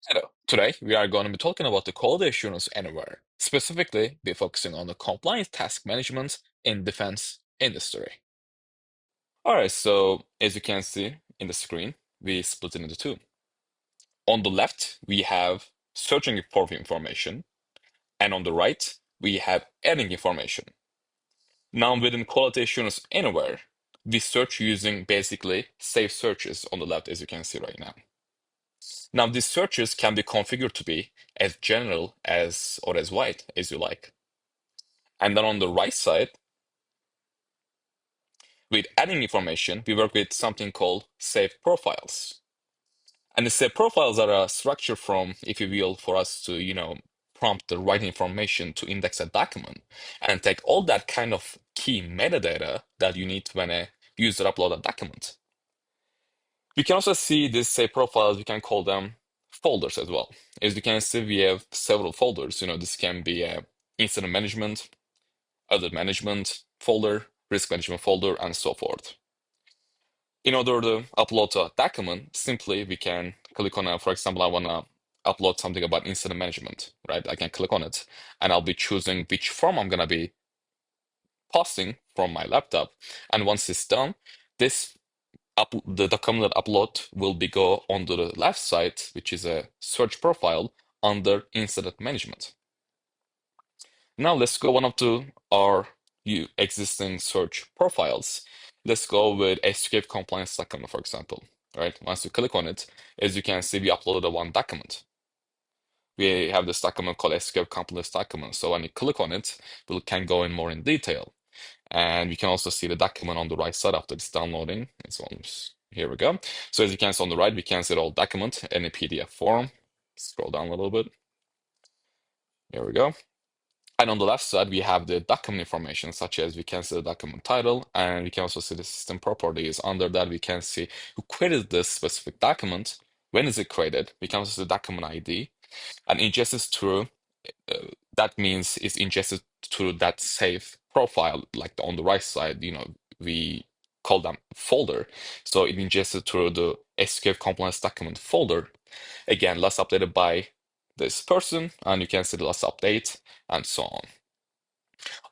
Hello. Today, we are going to be talking about the quality assurance anywhere. Specifically, be focusing on the compliance task management in defense industry. All right, so as you can see in the screen, we split it into two. On the left, we have searching for information, and on the right, we have adding information. Now, within quality assurance anywhere, we search using basically safe searches on the left, as you can see right now. Now, these searches can be configured to be as general as or as wide as you like. And then on the right side, with adding information, we work with something called safe profiles. And the safe profiles are a structure from, if you will, for us to, prompt the right information to index a document and take all that kind of key metadata that you need when a user upload a document. We can also see these safe profiles, we can call them folders as well. As you can see, we have several folders. This can be a incident management, other management folder, risk management folder, and so forth. In order to upload a document, simply we can click on for example, I want to upload something about incident management, right? I can click on it and I'll be choosing which form I'm going to be posting from my laptop. And once it's done, this the document upload will be go on the left side, which is a search profile under incident management. Now let's go one up to our existing search profiles. Let's go with escape compliance document, for example. Right? Once you click on it, as you can see, we uploaded one document. We have this document called escape compliance document. So when you click on it, we can go in more in detail. And we can also see the document on the right side after it's downloading. It's almost, here we go. So as you can see on the right, we can see the whole document in a PDF form. Scroll down a little bit. Here we go. And on the left side, we have the document information, such as we can see the document title, and we can also see the system properties. Under that, we can see who created this specific document, when is it created. We can also see the document ID, and ingested through, that means it's ingested through that safe profile, like on the right side, we call them folder. So it ingested through the SQL compliance document folder. Again, last updated by this person, and you can see the last update and so on.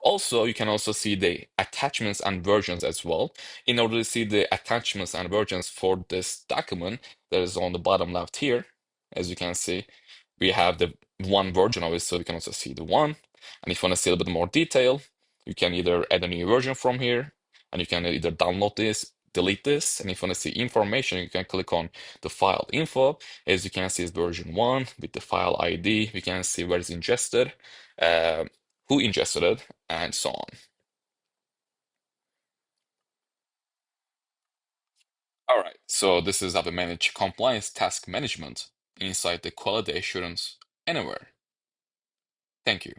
Also, you can also see the attachments and versions as well. In order to see the attachments and versions for this document that is on the bottom left here, as you can see, we have the one version of it, so you can also see the one. And if you want to see a little bit more detail, you can either add a new version from here, and you can either download this, delete this, and if you want to see information, you can click on the file info. As you can see, it's version 1 with the file ID. We can see where it's ingested, who ingested it, and so on. All right, so this is how to manage compliance task management inside the quality assurance anywhere. Thank you.